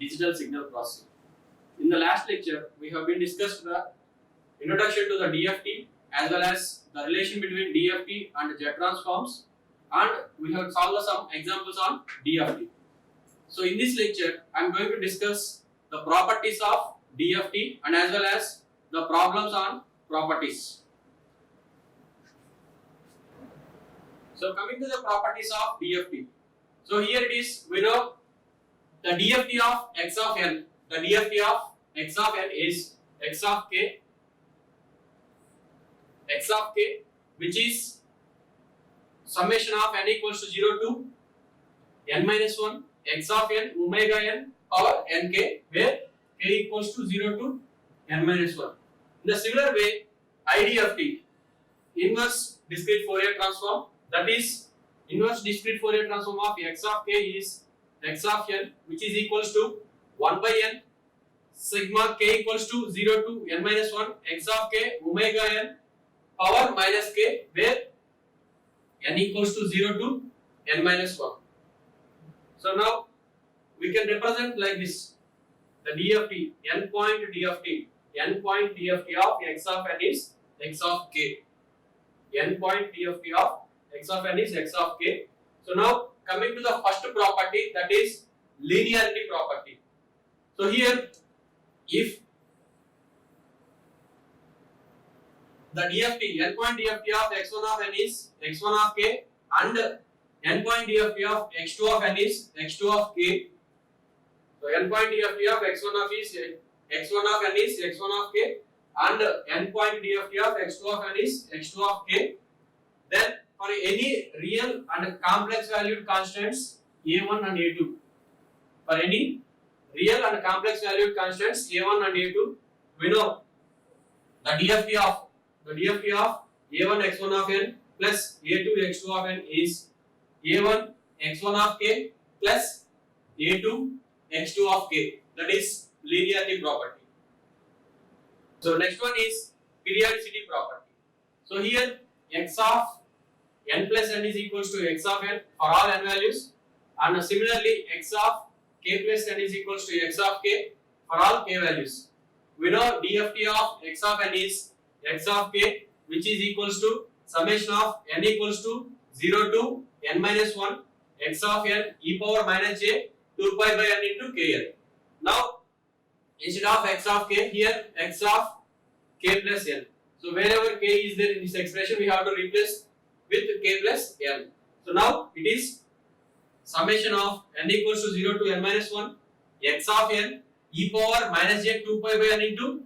digital signal processing. In the last lecture, we have been discussed the introduction to the DFT as well as the relation between DFT and Z transforms, and we have solved some examples on DFT. So in this lecture, I am going to discuss the properties of DFT and as well as the problems on properties. So coming to the properties of DFT. So here it is, we know the DFT of x of n. The DFT of x of n is x of k, which is summation of n equals to 0 to n minus 1 x of n omega n power nk, where k equals to 0 to n minus 1. In the similar way, IDFT, inverse discrete Fourier transform, that is inverse discrete Fourier transform of x of k is x of n, which is equals to 1 by n sigma k equals to 0 to n minus 1 x of k omega n power minus k, where n equals to 0 to n minus 1. So now we can represent like this, the DFT, n point DFT of x of n is x of k. N point DFT of x of n is x of k. So now coming to the first property, that is linearity property. So here, if the DFT, n point DFT of x1 of n is x1 of k and n point DFT of x2 of n is x2 of k. So n point DFT of x1 of n is x1 of k and n point DFT of x2 of n is x2 of k. Then for any real and complex valued constants a1 and a2, for any real and complex valued constants a1 and a2, we know the DFT of a1 x1 of n plus a2 x2 of n is a1 x1 of k plus a2 x2 of k. That is linearity property. So next one is periodicity property. So here x of n plus n is equals to x of n for all n values, and similarly x of k plus n is equals to x of k for all k values. We know DFT of x of n is x of k, which is equals to summation of n equals to 0 to n minus 1 x of n e power minus j 2 pi by n into kn. Now instead of x of k, here x of k plus n. So wherever k is there in this expression, we have to replace with k plus n. So now it is summation of n equals to 0 to n minus 1 x of n e power minus j 2 pi by n into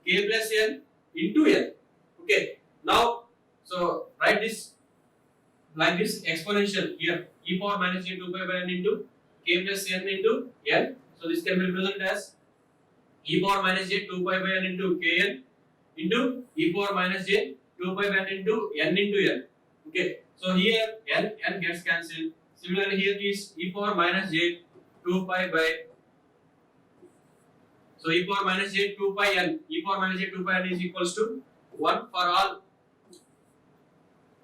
k plus n into n. Okay. Now, so write this like this exponential here, e power minus j 2 pi by n into k plus n into n. So this can be represented as e power minus j 2 pi by n into kn into e power minus j 2 pi by n into n. Okay. So here n gets cancelled. Similarly here is e power minus j 2 pi by, so e power minus j 2 pi n, e power minus j 2 pi n is equals to 1 for all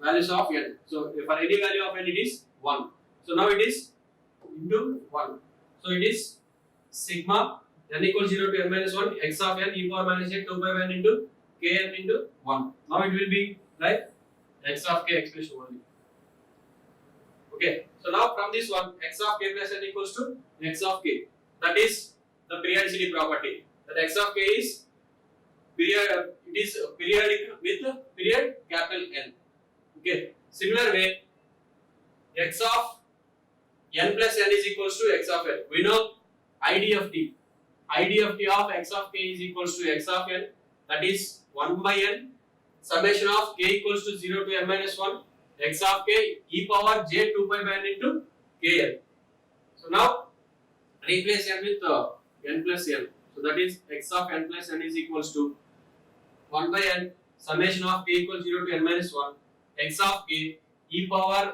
values of n. So for any value of n it is 1. So now it is into 1. So it is sigma n equals 0 to n minus 1 x of n e power minus j 2 pi by n into kn into 1. Now it will be like x of k expression only. Okay. So now from this one, x of k plus n equals to x of k. That is the periodicity property. That x of k is periodic with period capital N. Okay. Similar way, x of n plus n is equals to x of n. We know IDFT of x of k is equals to x of n. That is 1 by n summation of k equals to 0 to n minus 1 x of k e power j 2 pi by n into kn. So now replace n with n plus n. So that is x of n plus n is equals to 1 by n summation of k equals 0 to n minus 1 x of k e power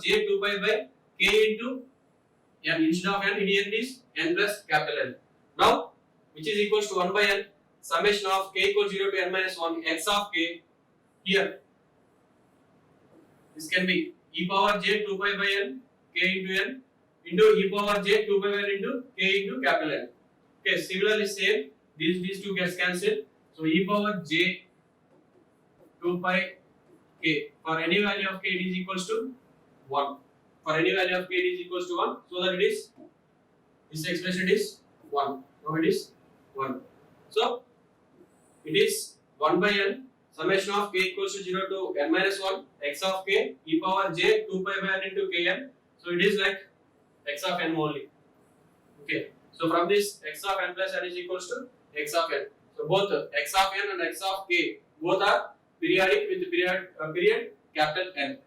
j 2 pi by k into n. Instead of n, in the end is n plus capital N. Now which is equals to 1 by n summation of k equals 0 to n minus 1 x of k. Here this can be e power j 2 pi by n k into n into e power j 2 by n into k into capital N. Okay, similarly same, these two gets cancelled. So e power j 2 pi k, for any value of k it is equals to 1. For any value of k it is equals to 1, so that it is, this expression is 1. Now it is 1. So it is 1 by n summation of k equals to 0 to n minus 1 x of k e power j 2 pi by n into kn. So it is like x of n only. Okay. So from this x of n plus n is equals to x of n. So both x of n and x of k both are periodic with period capital N.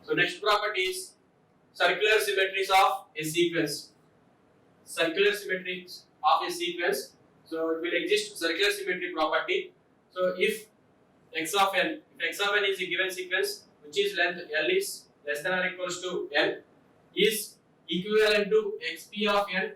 So next property is circular symmetries of a sequence. Circular symmetries of a sequence. So it will exist circular symmetry property. So if x of n is a given sequence which is length L is less than or equals to n, is equivalent to xp of n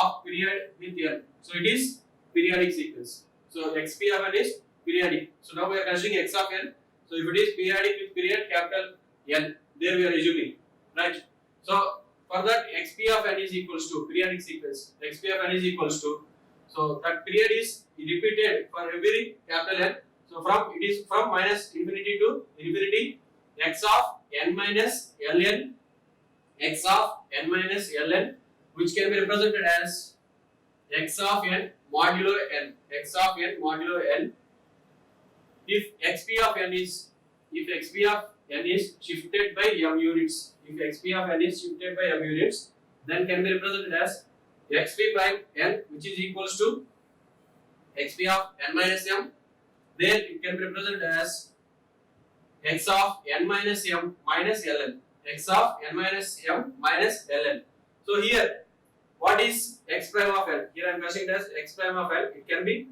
of period with n. So it is periodic sequence. So xp of n is periodic. So now we are considering x of n. So if it is periodic with period capital N, there we are assuming, right? So for that xp of n is equals to periodic sequence. Xp of n is equals to, so that period is repeated for every capital N. So from it is from minus infinity to infinity, x of n minus ln, x of n minus ln, which can be represented as x of n modulo n, x of n modulo n. If xp of n is, if xp of n is shifted by m units, if xp of n is shifted by m units, then can be represented as xp prime n, which is equals to xp of n minus m. Then it can be represented as x of n minus m minus ln, x of n minus m minus ln. So here, what is x prime of n? Here I am considering it as x prime of n. It can be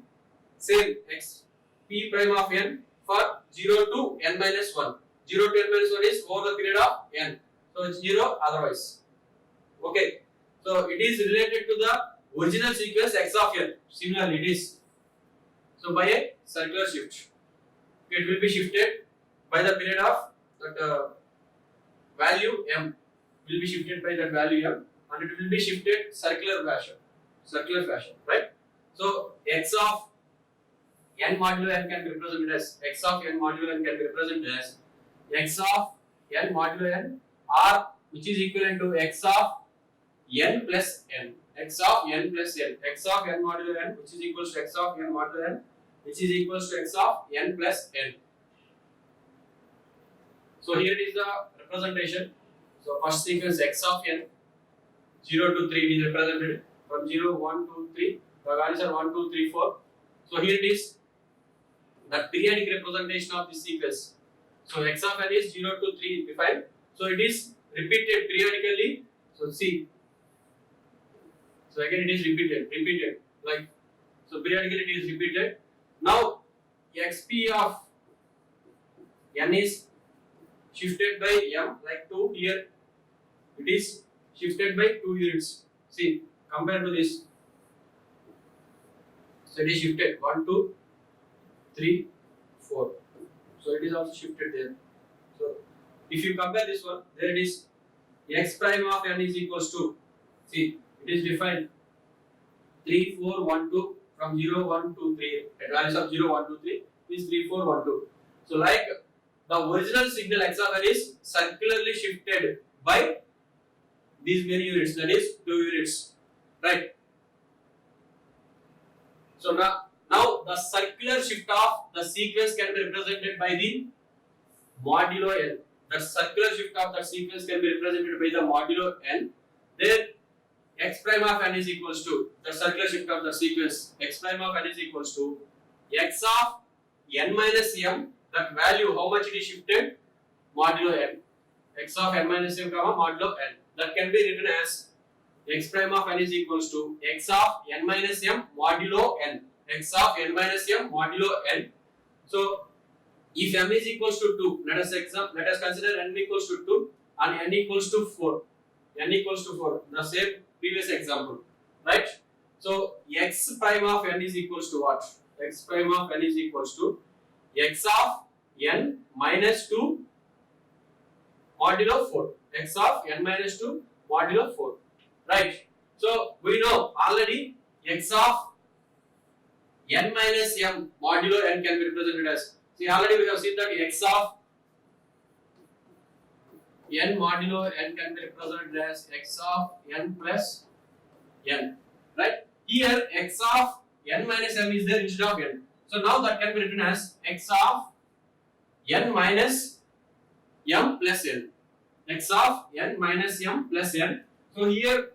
same x p prime of n for 0 to n minus 1. 0 to n minus 1 is over the period of n. So it's 0 otherwise. Okay. So it is related to the original sequence x of n. Similarly it is. So by a circular shift, it will be shifted by the period of that value m, will be shifted by that value m, and it will be shifted circular fashion, right? So x of n modulo n can be represented as x of n modulo n can be represented as x of n modulo n, or which is equivalent to x of n plus n, x of n plus n, x of n modulo n, which is equals to x of n modulo n, which is equals to x of n plus n. So here it is the representation. So first sequence x of n 0 to 3 is represented from 0, 1, 2, 3. The values are 1, 2, 3, 4. So here it is the periodic representation of this sequence. So x of n is 0 to 3 defined. So it is repeated periodically. So see. So again it is repeated like so periodically it is repeated. Now xp of n is shifted by m like 2 here. It is shifted by 2 units. See, compared to this. So it is shifted 1, 2, 3, 4. So it is also shifted there. So if you compare this one, there it is x prime of n is equals to, see, it is defined 3, 4, 1, 2 from 0, 1, 2, 3. At values of 0, 1, 2, 3 is 3, 4, 1, 2. So like the original signal x of n is circularly shifted by these many units, that is 2 units, right? So now the circular shift of the sequence can be represented by the modulo n. The circular shift of the sequence can be represented by the modulo n. Then x prime of n is equals to the circular shift of the sequence. X prime of n is equals to x of n minus m. That value, how much it is shifted? Modulo n. X of n minus m comma modulo n. That can be written as x prime of n is equals to x of n minus m modulo n. X of n minus m modulo n. So if m is equals to 2, let us consider n equals to 2 and n equals to 4. N equals to 4. The same previous example, right? So x prime of n is equals to what? X prime of n is equals to x of n minus 2 modulo 4. x of n minus 2 modulo 4. Right? So we know already x of n minus m modulo n can be represented as, see already we have seen that x of n modulo n can be represented as x of n plus n. Right? Here x of n minus m is there instead of n. So now that can be written as x of n minus m plus n. X of n minus m plus n. So here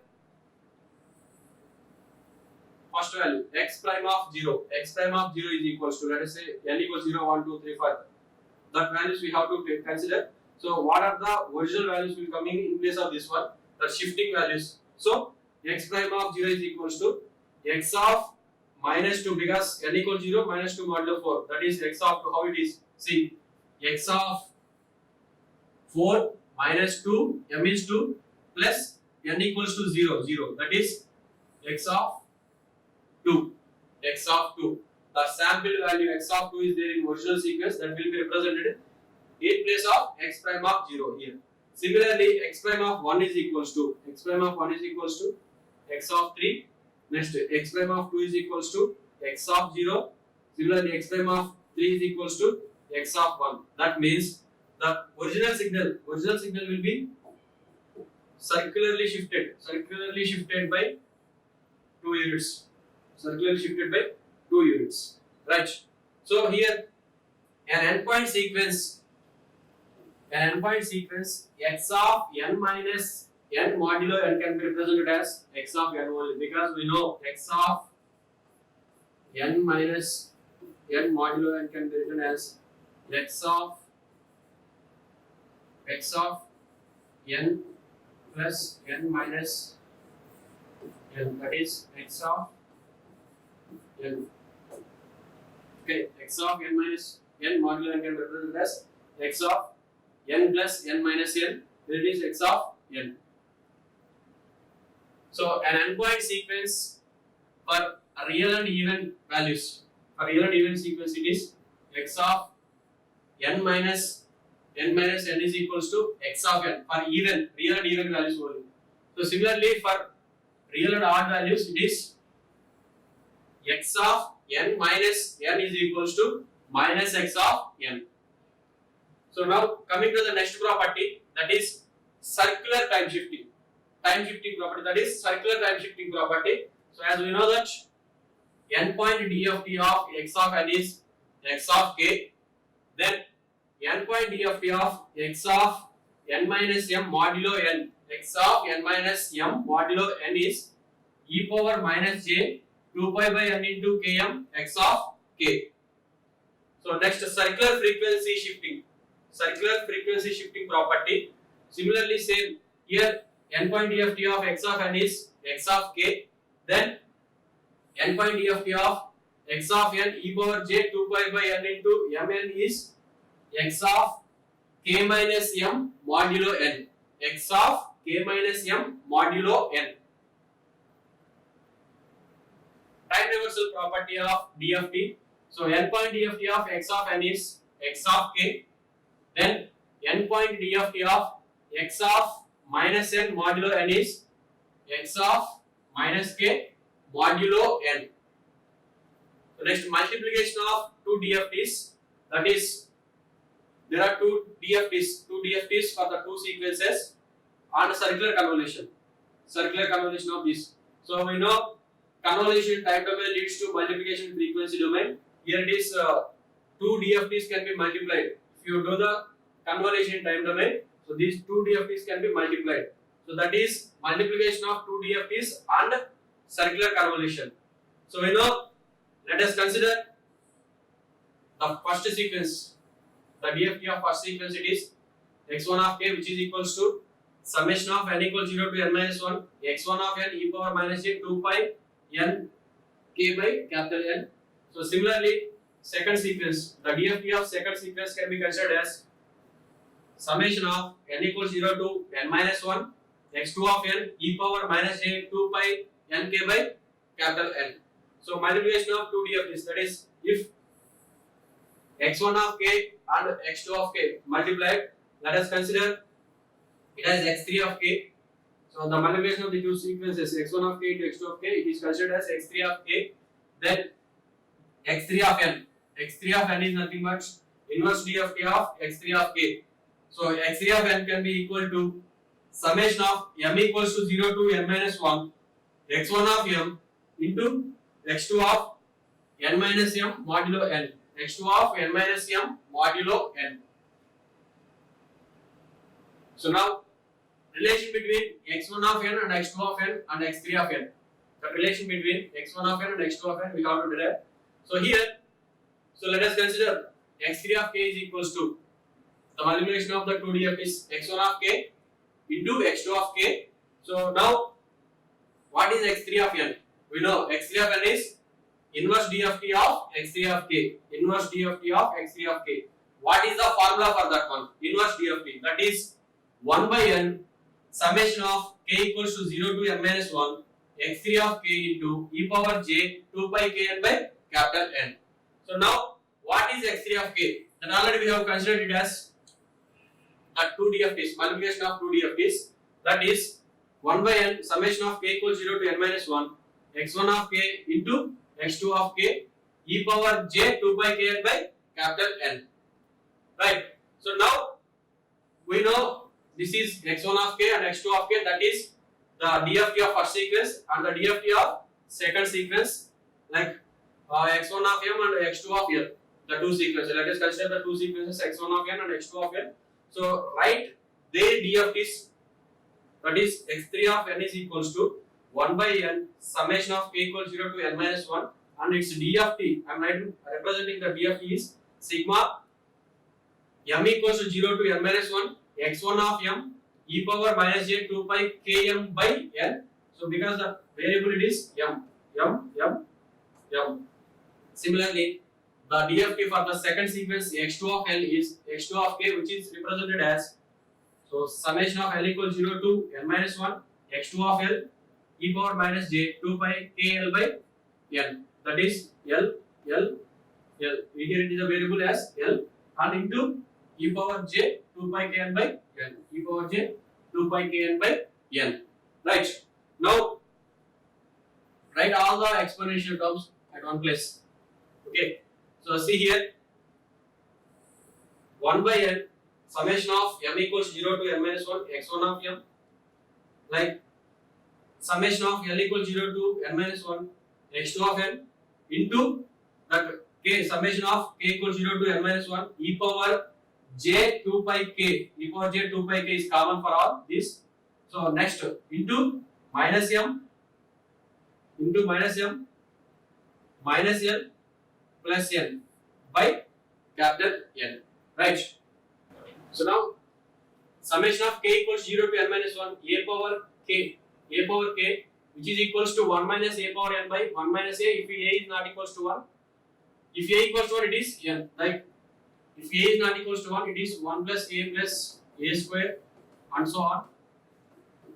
first value x prime of 0. X prime of 0 is equals to, let us say n equals 0, 1, 2, 3, 5. That values we have to consider. So what are the original values will coming in place of this one? The shifting values. So x prime of 0 is equals to x of minus 2, because n equals 0 minus 2 modulo 4. That is x of 2. How it is? See, x of 4 minus 2, m is 2 plus n equals to 0, 0. That is x of 2. X of 2. The sample value x of 2 is there in original sequence, that will be represented in place of x prime of 0 here. Similarly, x prime of 1 is equals to, x prime of 1 is equals to x of 3. Next, x prime of 2 is equals to x of 0. Similarly, x prime of 3 is equals to x of 1. That means the original signal will be circularly shifted by 2 units. Circularly shifted by 2 units. Right. So here an endpoint sequence x of n minus n modulo n can be represented as x of n only, because we know x of n minus n modulo n can be written as x of n plus n minus n, that is x of n. Okay, x of n minus n modulo n can be represented as x of n plus n minus n, that is x of n. So an endpoint sequence for real and even values. For real and even sequence, it is x of n minus n is equals to x of n for even, real and even values only. So similarly for real and odd values, it is x of n minus n is equals to minus x of n. So now coming to the next property, that is circular time shifting. Time shifting property, that is circular time shifting property. So as we know that endpoint DFT of x of n is x of k, then endpoint DFT of x of n minus m modulo n, x of n minus m modulo n is e power minus j 2 pi by n into km x of k. So next, circular frequency shifting property. Similarly, same here, endpoint DFT of x of n is x of k, then endpoint DFT of x of n e power j 2 pi by n into mn is x of k minus m modulo n, x of k minus m modulo n. Time reversal property of DFT. So endpoint DFT of x of n is x of k, then endpoint DFT of x of minus n modulo n is x of minus k modulo n. So next, multiplication of two DFTs, that is there are two DFTs for the two sequences on a circular convolution of this. So we know convolution time domain leads to multiplication frequency domain. Here it is two DFTs can be multiplied. If you do the convolution time domain, so these two DFTs can be multiplied. So that is multiplication of two DFTs and circular convolution. So we know, let us consider the first sequence. The DFT of first sequence, it is x1 of k, which is equals to summation of n equals 0 to n minus 1 x1 of n e power minus j 2 pi n k by capital N. So similarly, second sequence, the DFT of second sequence can be considered as summation of n equals 0 to n minus 1 x2 of n e power minus j 2 pi n k by capital N. So multiplication of two DFTs, that is if x1 of k and x2 of k multiplied, let us consider it has x3 of k. So the multiplication of the two sequences x1 of k into x2 of k, it is considered as x3 of k. Then x3 of n. x3 of n is nothing but inverse d of k of x3 of k. So x3 of n can be equal to summation of m equals to 0 to n minus 1 x1 of m into x2 of n minus m modulo n. x2 of n minus m modulo n. So now relation between x1 of n and x2 of n and x3 of n. The relation between x1 of n and x2 of n we have to derive. So here, so let us consider x3 of k is equals to the multiplication of the two df is x1 of k into x2 of k. So now what is x3 of n? We know x3 of n is inverse d of t of x3 of k. Inverse d of t of x3 of k. What is the formula for that one? Inverse d of t. That is 1 by n summation of k equals to 0 to n minus 1 x3 of k into e power j 2 pi k n by capital N. So now what is x3 of k? Then already we have considered it as the 2 DFTs, multiplication of 2 DFTs. That is 1 by n summation of k equals 0 to n minus 1 x1 of k into x2 of k e power j 2 pi k n by capital N. Right. So now we know this is x1 of k and x2 of k, that is the DFT of first sequence and the DFT of second sequence, like x1 of m and x2 of n, the two sequences. Let us consider the two sequences x1 of n and x2 of n. So write their DFTs, that is x3 of n is equals to 1 by n summation of k equals 0 to n minus 1 and its DFT, I am representing the DFT is sigma m equals to 0 to n minus 1 x1 of m e power minus j 2 pi km by n. So because the variable it is m. Similarly, the DFT for the second sequence x2 of l is x2 of k, which is represented as, so summation of l equals 0 to n minus 1 x2 of l e power minus j 2 pi kl by n. That is l. Here it is a variable as l and into e power j 2 pi kn by n. E power j 2 pi kn by n. Right. Now write all the exponential terms at one place. Okay. So see here 1 by n summation of m equals 0 to n minus 1 x1 of m, like summation of l equals 0 to n minus 1 x2 of n into that k summation of k equals 0 to n minus 1 e power j 2 pi k. E power j 2 pi k is common for all this. So next into minus m minus l plus n by capital N. Right. So now summation of k equals 0 to n minus 1 a power k which is equals to 1 minus a power n by 1 minus a if a is not equals to 1. If a equals to 1 it is n. Like if a is not equals to 1 it is 1 plus a square and so on.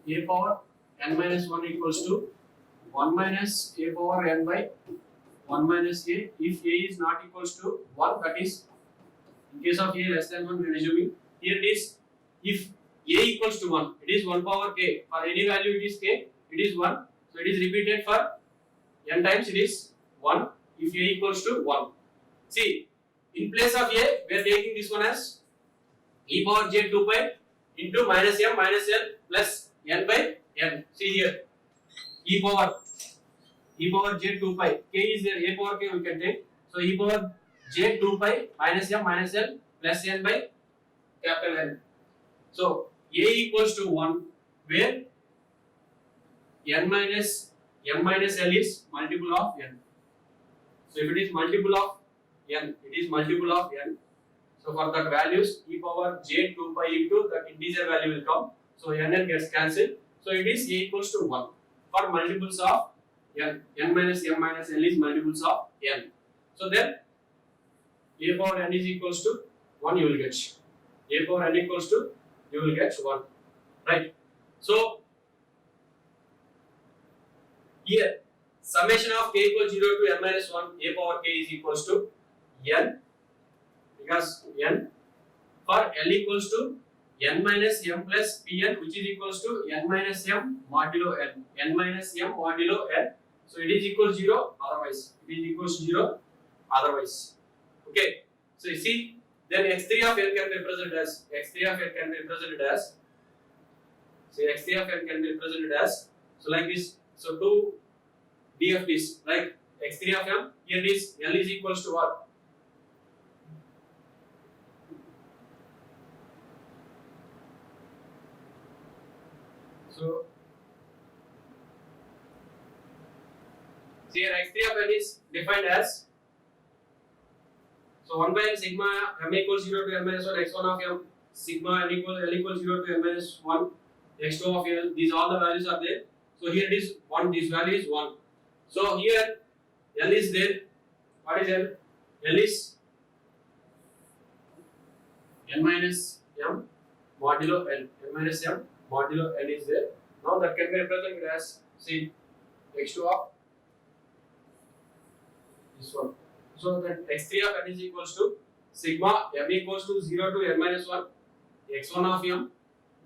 A power n minus 1 equals to 1 minus a power n by 1 minus a. If a is not equals to 1, that is in case of a less than 1 we are assuming. Here it is if a equals to 1 it is 1 power k. For any value it is k, it is 1. So it is repeated for n times, it is 1 if a equals to 1. See, in place of a we are taking this one as e power j 2 pi into minus m minus l plus n by n. See here e power j 2 pi, k is there, a power k we can take. So e power j 2 pi minus m minus l plus n by capital N. So a equals to 1 where n minus m minus l is multiple of n. So if it is multiple of n, it is multiple of n. So for that values e power j 2 pi into that integer value will come. So n gets cancelled. So it is a equals to 1 for multiples of n. N minus m minus l is multiples of n. So then a power n is equals to 1 you will get. A power n equals to you will get 1. Right. So here summation of k equals 0 to n minus 1 a power k is equals to n, because n for l equals to n minus m plus Pn, which is equals to n minus m modulo n. N minus m modulo n. So it is equal to 0, otherwise it is equals to 0, otherwise. Okay. So you see, then x3 of n can be represented as x3 of n can be represented as. So x3 of n can be represented as, so like this. So two DFTs like x3 of m. Here it is L is equals to what? So here x3 of n is defined as, so 1 by n sigma m equals 0 to n minus 1 x1 of m, sigma n equals L equals 0 to n minus 1 x2 of L. These all the values are there. So here it is 1. This value is 1. So here L is there. What is L? L is n minus m modulo n. N minus m modulo n is there. Now that can be represented as, see, x2 of this one. So that x3 of n is equals to sigma m equals to 0 to n minus 1 x1 of m,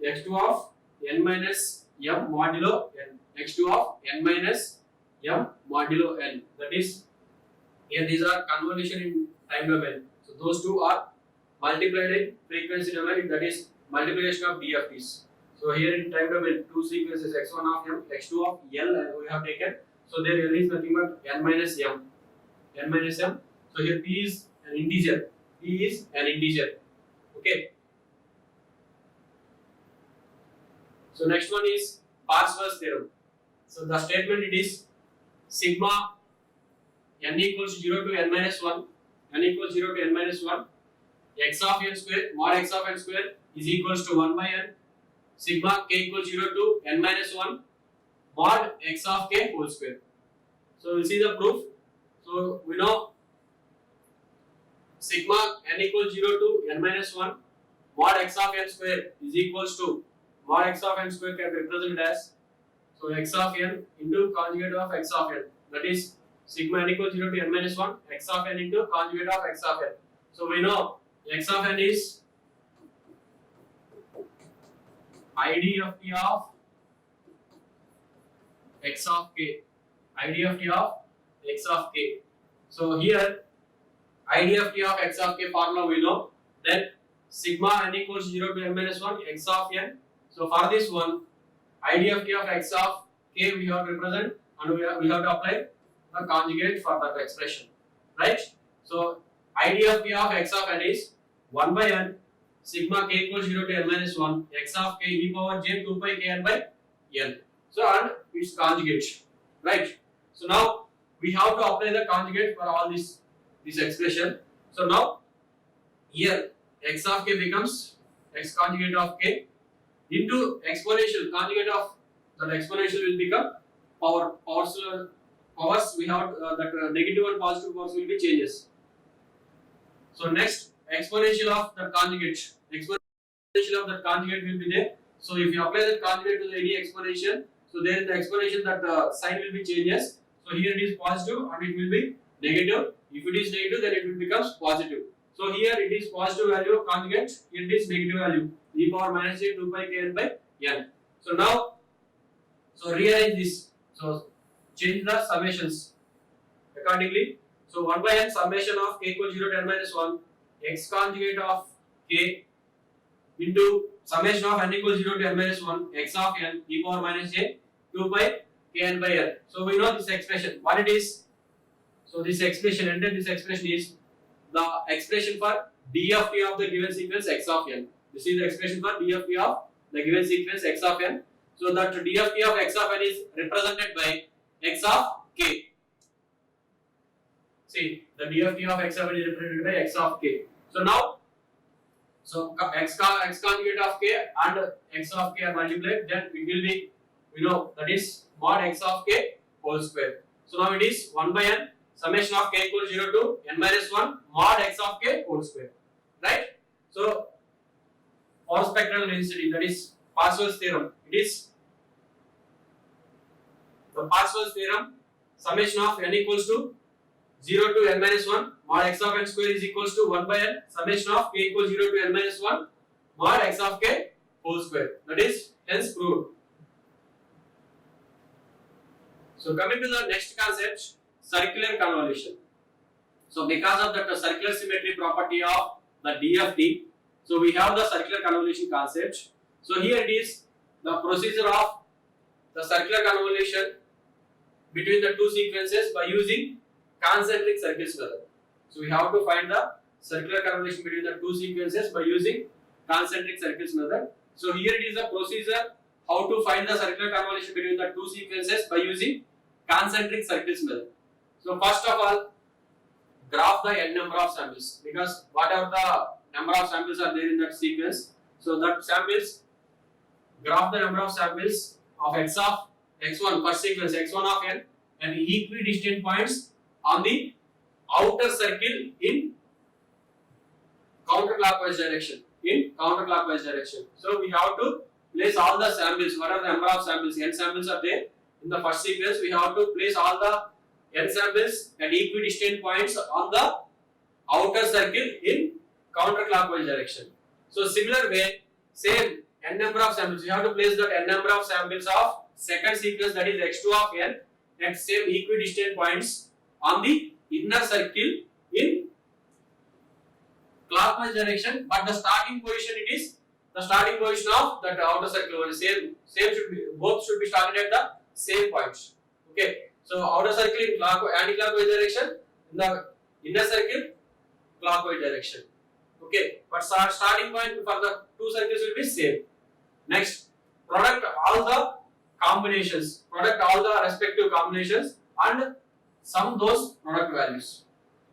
x2 of n minus m modulo n, x2 of n minus m modulo n. That is, here these are convolution in time domain. So those two are multiplied in frequency domain, that is multiplication of DFTs. So here in time domain, two sequences x1 of m, x2 of L we have taken. So there L is nothing but n minus m. N minus m. So here P is an integer. P is an integer. Okay. So next one is Parseval's theorem. So the statement it is sigma n equals 0 to n minus 1, n equals 0 to n minus 1, x of n square, mod x of n square is equals to 1 by n, sigma k equals 0 to n minus 1, mod x of k whole square. So we'll see the proof. So we know sigma n equals 0 to n minus 1, mod x of n square is equals to, mod x of n square can be represented as, so x of n into conjugate of x of n, that is sigma n equals 0 to n minus 1, x of n into conjugate of x of n. So we know x of n is IDFT of x of k, IDFT of x of k. So here IDFT of x of k formula we know, then sigma n equals 0 to n minus 1 x of n. So for this one, IDFT of x of k we have to represent and we have to apply the conjugate for that expression, right? So IDFT of x of n is 1 by n sigma k equals 0 to n minus 1 x of k e power j 2 pi k n by n. So and its conjugate, right? So now we have to apply the conjugate for all this expression. So now here x of k becomes x conjugate of k into exponential conjugate of that exponential will become powers we have that negative and positive powers will be changes. So next exponential of the conjugate, exponential of the conjugate will be there. So if you apply the conjugate to any exponential, so then the exponential that sign will be changes. So here it is positive and it will be negative. If it is negative, then it will becomes positive. So here it is positive value of conjugate, here it is negative value e power minus j 2 pi k n by n. So now, so rearrange this. So change the summations accordingly. So 1 by n summation of k equals 0 to n minus 1 x conjugate of k into summation of n equals 0 to n minus 1 x of n e power minus j 2 pi k n by n. So we know this expression, what it is. So this expression, enter this expression is the expression for DFT of the given sequence x of n. This is the expression for DFT of the given sequence x of n. So that DFT of x of n is represented by x of k. See, the DFT of x of n is represented by x of k. So now, so x conjugate of k and x of k are multiplied, then it will be, we know that is mod x of k whole square. So now it is 1 by n summation of k equals 0 to n minus 1 mod x of k whole square, right? So for spectral density, that is Parseval's theorem, it is the Parseval's theorem, summation of n equals to 0 to n minus 1 mod x of n square is equals to 1 by n summation of k equals 0 to n minus 1 mod x of k whole square. That is hence proved. So coming to the next concept, circular convolution. So because of that circular symmetry property of the DFT, so we have the circular convolution concept. So here it is the procedure of the circular convolution between the two sequences by using concentric circles method. So we have to find the circular convolution between the two sequences by using concentric circles method. So here it is the procedure how to find the circular convolution between the two sequences by using concentric circles method. So first of all, graph the n number of samples, because whatever the number of samples are there in that sequence, so that samples, graph the number of samples of x of x1 first sequence x1 of n and equidistant points on the outer circle in counterclockwise direction. So we have to place all the samples, whatever the number of samples, n samples are there in the first sequence, we have to place all the n samples at equidistant points on the outer circle in counterclockwise direction. So similar way, same n number of samples, we have to place that n number of samples of second sequence, that is x2 of n, at same equidistant points on the inner circle in clockwise direction, but the starting position, it is the starting position of that outer circle, same should be, both should be started at the same points. Okay, so outer circle in anti-clockwise direction, in the inner circle clockwise direction. Okay, but starting point for the two circles will be same. Next, product all the combinations, product all the respective combinations and sum those product values.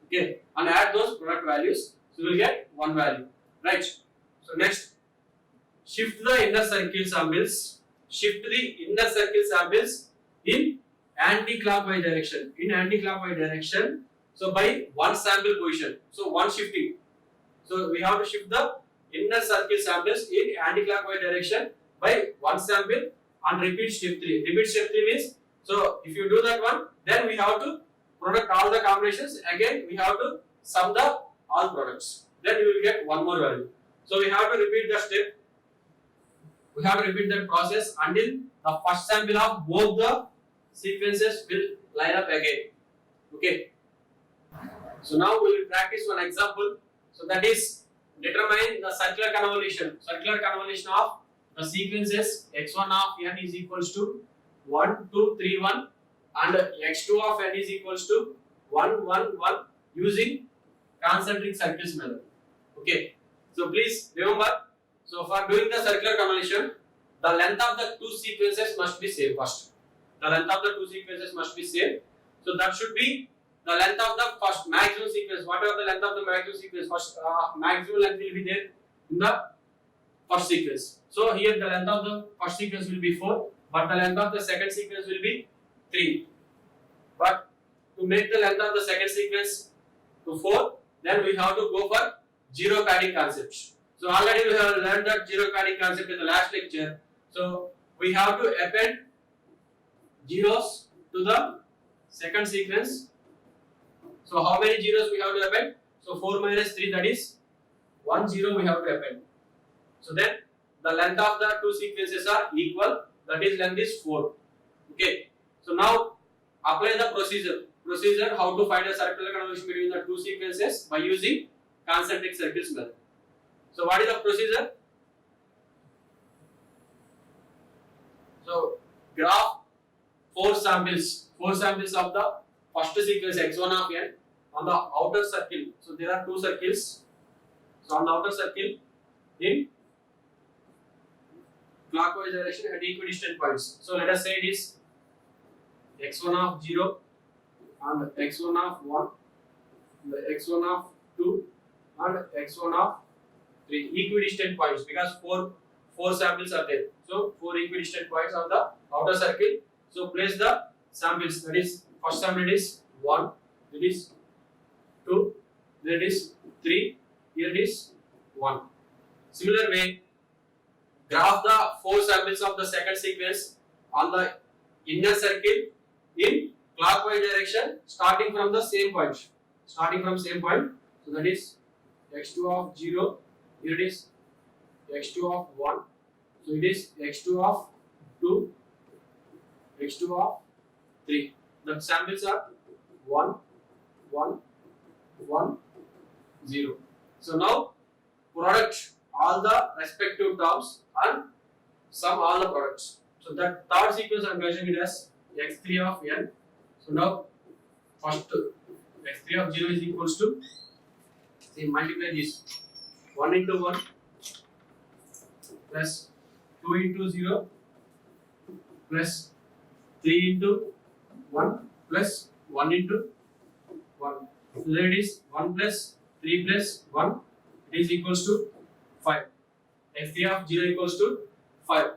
Okay, and add those product values, so we will get one value, right? So next, shift the inner circle samples. Shift the inner circle samples in anti-clockwise direction. So by one sample position. So one shifting. So we have to shift the inner circle samples in anti-clockwise direction by one sample and repeat step 3. Repeat step 3 means, so if you do that one, then we have to product all the combinations. Again, we have to sum the all products. Then you will get one more value. So we have to repeat the step. We have to repeat that process until the first sample of both the sequences will line up again. Okay. So now we will practice one example. So that is determine the circular convolution. Circular convolution of the sequences x1 of n is equals to 1, 2, 3, 1 and x2 of n is equals to 1, 1, 1 using concentric circles method. Okay. So please remember, so for doing the circular convolution, the length of the two sequences must be same first. The length of the two sequences must be same. So that should be the length of the first maximum sequence. Whatever the length of the maximum sequence, first maximum length will be there in the first sequence. So here the length of the first sequence will be 4, but the length of the second sequence will be 3. But to make the length of the second sequence to 4, then we have to go for zero padding concept. So already we have learned that zero padding concept in the last lecture. So we have to append zeros to the second sequence. So how many zeros we have to append? So 4 minus 3, that is 1 0 we have to append. So then the length of the two sequences are equal, that is length is 4. Okay. So now apply the procedure how to find a circular convolution between the two sequences by using concentric circles method. So what is the procedure? So graph 4 samples of the first sequence x1 of n on the outer circle. So there are two circles. So on the outer circle in clockwise direction at equidistant points. So let us say it is x1 of 0 and x1 of 1, the x1 of 2 and x1 of 3 equidistant points, because four samples are there. So 4 equidistant points on the outer circle. So place the samples, that is first sample it is 1, it is 2, then it is 3, here it is 1. Similar way, graph the 4 samples of the second sequence on the inner circle in clockwise direction starting from the same point. So that is x2 of 0, here it is x2 of 1. So it is x2 of 2, x2 of 3. The samples are 1, 1, 1, 0. So now product all the respective terms and sum all the products. So that third sequence I am considering it as x3 of n. So now first x3 of 0 is equals to, see, multiply this 1 into 1 plus 2 into 0 plus 3 into 1 plus 1 into 1. So there it is 1 plus 3 plus 1, it is equals to 5. x3 of 0 equals to 5.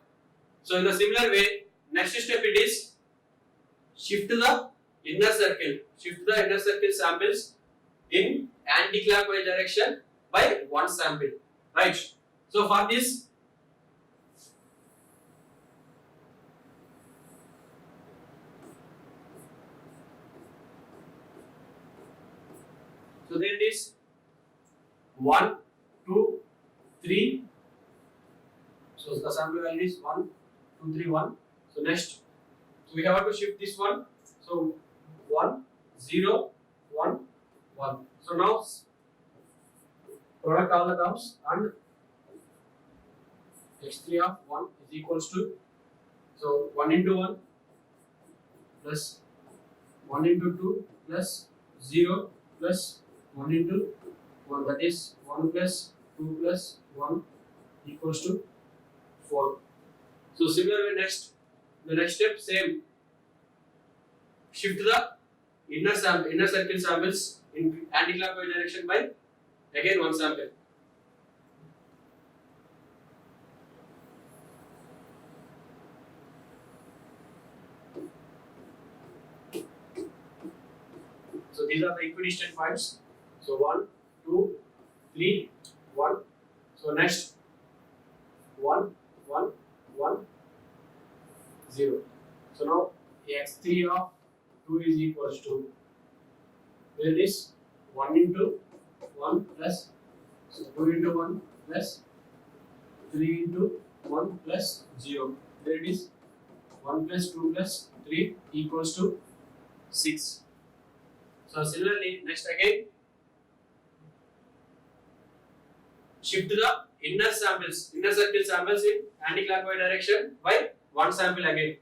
So in the similar way, next step it is shift the inner circle. Shift the inner circle samples in anti-clockwise direction by one sample. Right. So for this, so there it is 1, 2, 3. So the sample value is 1, 2, 3, 1. So next, so we have to shift this one. So 1, 0, 1, 1. So now product all the terms and x3 of 1 is equals to, so 1 into 1 plus 1 into 2 plus 0 plus 1 into 1, that is 1 plus 2 plus 1 equals to 4. So similar way next, the next step same, shift the inner circle samples in anti-clockwise direction by again one sample. So these are the equidistant points. So 1, 2, 3, 1. So next 1, 1, 1, 0. So now x3 of 2 is equals to, where it is 1 into 1 plus, so 2 into 1 plus 3 into 1 plus 0. There it is 1 plus 2 plus 3 equals to 6. So similarly, next again, shift the inner circle samples in anti-clockwise direction by one sample again.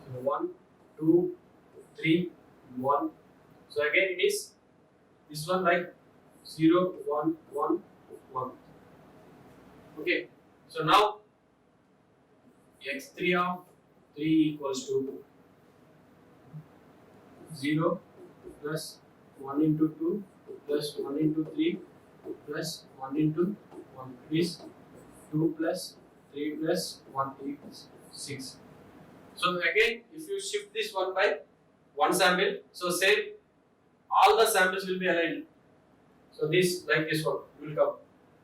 So 1, 2, 3, 1. So again it is this one like 0, 1, 1, 1. Okay. So now x3 of 3 equals to 0 plus 1 into 2 plus 1 into 3 plus 1 into 1 is 2 plus 3 plus 1 is 6. So again, if you shift this one by one sample, so same, all the samples will be aligned. So this, like this one, will come.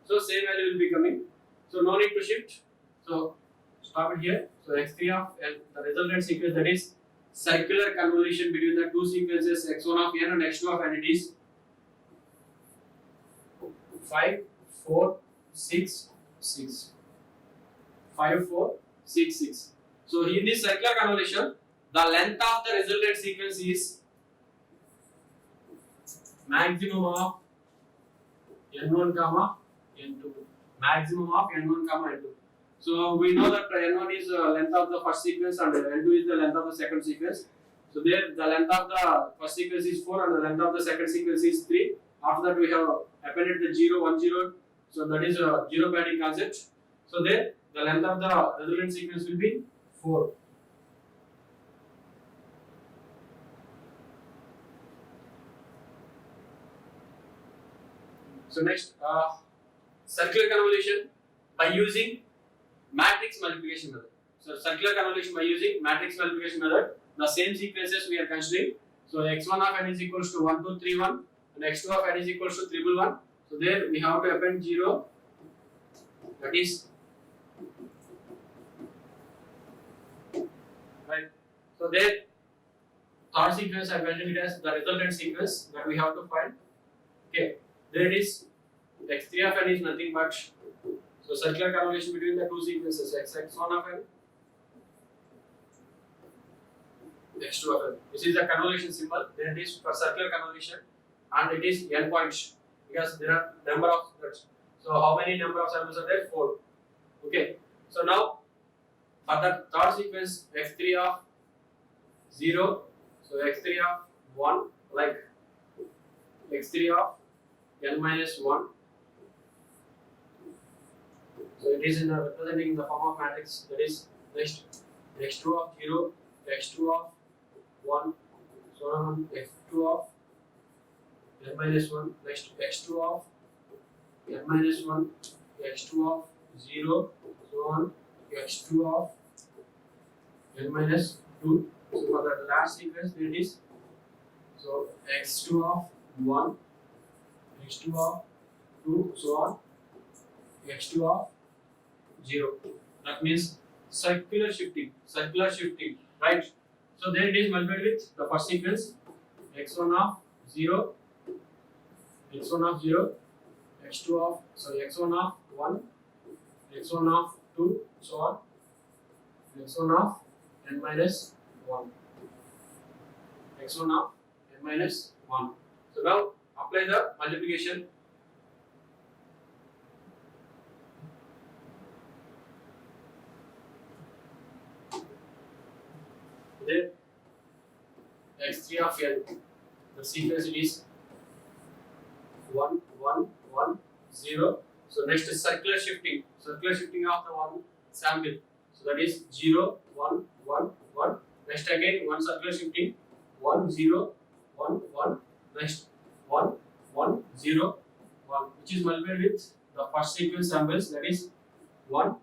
So same value will be coming. So no need to shift. So stop it here. So x3 of n, the resultant sequence, that is circular convolution between the two sequences x1 of n and x2 of n, it is 5, 4, 6, 6. 5, 4, 6, 6. So in this circular convolution, the length of the resultant sequence is maximum of n1 comma n2. Maximum of n1 comma n2. So we know that n1 is the length of the first sequence and n2 is the length of the second sequence. So there the length of the first sequence is 4 and the length of the second sequence is 3. After that we have appended the 0, 1, 0. So that is a zero padding concept. So there the length of the resultant sequence will be 4. So next, circular convolution by using matrix multiplication method. So circular convolution by using matrix multiplication method, the same sequences we are considering. So x1 of n is equals to 1, 2, 3, 1 and x2 of n is equals to 3, 1. So there we have to append 0, that is right. So there third sequence I mentioned it as the resultant sequence that we have to find. Okay, there it is. X3 of n is nothing but, so circular convolution between the two sequences x1 of n, x2 of n. This is the convolution symbol. Then it is for circular convolution, and it is n points because there are number of threads. So how many number of samples are there? 4. Okay. So now for the third sequence x3 of 0, so x3 of 1, like x3 of n minus 1. So it is representing in the form of matrix, that is next x2 of 0, x2 of 1, so on, x2 of n minus 1, next x2 of n minus 1, x2 of 0, so on, x2 of n minus 2. So for the last sequence it is, so x2 of 1, x2 of 2, so on, x2 of 0. That means circular shifting, right? So then it is multiplied with the first sequence x1 of 0, x1 of 0, x2 of, sorry, x1 of 1, x1 of 2, so on, x1 of n minus 1, x1 of n minus 1. So now apply the multiplication. Then x3 of n, the sequence it is 1, 1, 1, 0. So next is circular shifting of the one sample. So that is 0, 1, 1, 1. Next again one circular shifting, 1, 0, 1, 1. Next 1, 1, 0, 1, which is multiplied with the first sequence samples, that is 1,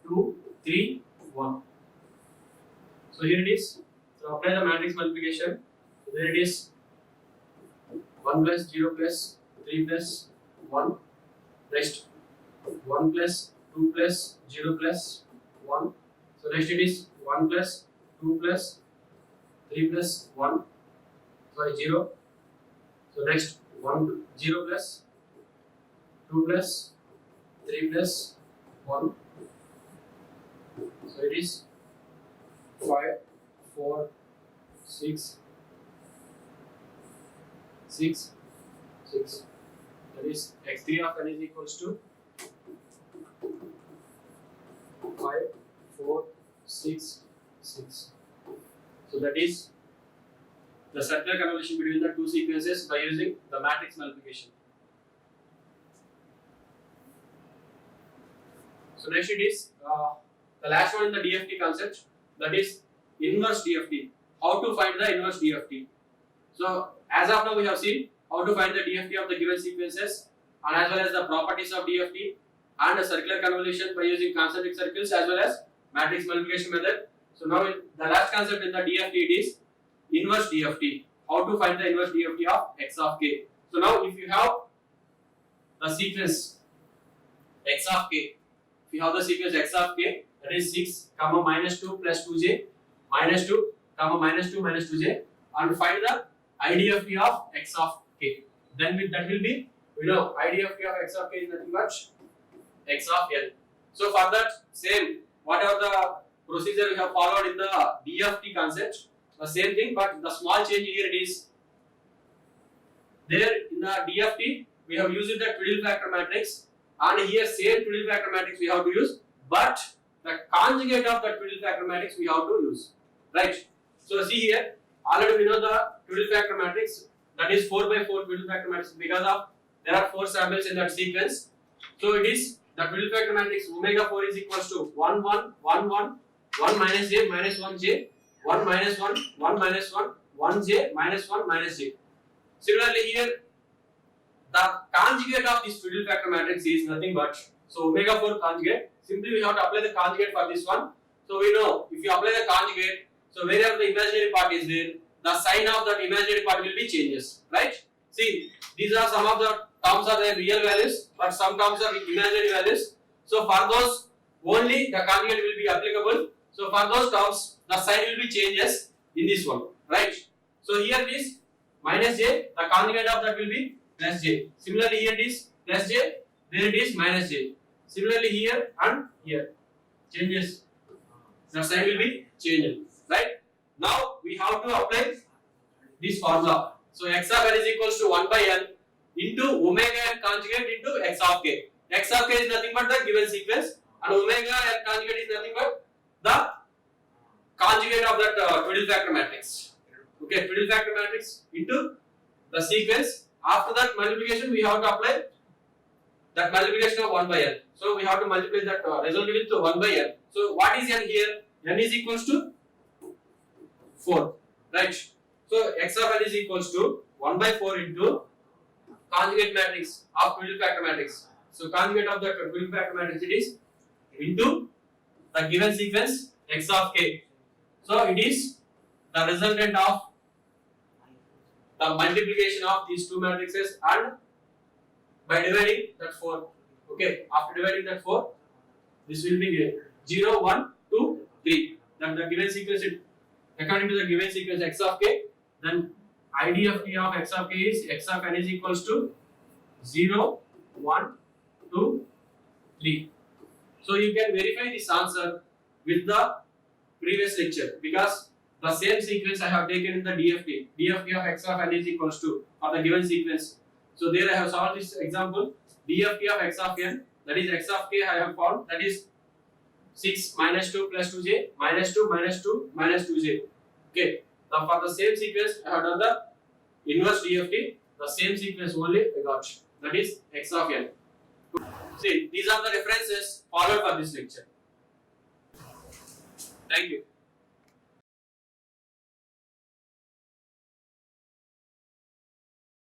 2, 3, 1. So here it is. So apply the matrix multiplication. So there it is. 1 plus 0 plus 3 plus 1. Next 1 plus 2 plus 0 plus 1. So next it is 1 plus 2 plus 3 plus 1. Sorry, 0. So next 1, 0 plus 2 plus 3 plus 1. So it is 5, 4, 6, 6, 6. That is x3 of n is equals to 5, 4, 6, 6. So that is the circular convolution between the two sequences by using the matrix multiplication. So next it is the last one in the DFT concept, that is inverse DFT. How to find the inverse DFT? So as of now we have seen how to find the DFT of the given sequences, and as well as the properties of DFT and the circular convolution by using concentric circles as well as matrix multiplication method. So now the last concept in the DFT it is inverse DFT. How to find the inverse DFT of x of k? So now if you have the sequence x of k, if you have the sequence x of k, that is 6, minus 2 plus 2j, minus 2, minus 2 minus 2j, and find the IDFT of x of k. Then that will be, we know IDFT of x of k is nothing but x of n. So for that same, whatever the procedure we have followed in the DFT concept, the same thing, but the small change here it is, there in the DFT we have used the twiddle factor matrix, and here same twiddle factor matrix we have to use, but the conjugate of the twiddle factor matrix we have to use, right? So see here, already we know the twiddle factor matrix, that is 4 by 4 twiddle factor matrix, because of there are 4 samples in that sequence. So it is the twiddle factor matrix omega 4 is equals to 1, 1, 1, 1, 1 minus j minus 1 j, 1 minus 1, 1 minus 1, 1 j minus 1 minus j. Similarly here, the conjugate of this twiddle factor matrix is nothing but, so omega 4 conjugate, simply we have to apply the conjugate for this one. So we know if you apply the conjugate, so wherever the imaginary part is there, the sign of that imaginary part will be changes, right? See, these are some of the terms are their real values, but some terms are imaginary values. So for those only the conjugate will be applicable. So for those terms, the sign will be changes in this one, right? So here it is minus j, the conjugate of that will be plus j. Similarly here it is plus j, there it is minus j. Similarly here and here changes, the sign will be changed, right? Now we have to apply this formula. So x of n is equals to 1 by n into omega n conjugate into x of k. X of k is nothing but the given sequence and omega n conjugate is nothing but the conjugate of that twiddle factor matrix. Okay, twiddle factor matrix into the sequence. After that multiplication we have to apply that multiplication of 1 by n. So we have to multiply that result with 1 by n. So what is n here? N is equals to 4, right? So x of n is equals to 1 by 4 into conjugate matrix of twiddle factor matrix. So conjugate of the twiddle factor matrix it is into the given sequence x of k. So it is the resultant of the multiplication of these two matrices and by dividing that 4. Okay, after dividing that 4, this will be 0, 1, 2, 3. Then the given sequence, according to the given sequence x of k, then IDFT of x of k is x of n is equals to 0, 1, 2, 3. So you can verify this answer with the previous lecture because the same sequence I have taken in the DFT. DFT of x of n is equals to for the given sequence. So there I have solved this example. DFT of x of n, that is x of k I have found, that is 6 minus 2 plus 2j minus 2 minus 2 minus 2j. Okay. Now for the same sequence I have done the inverse DFT. The same sequence only I got. That is x of n. See, these are the references followed for this lecture. Thank you.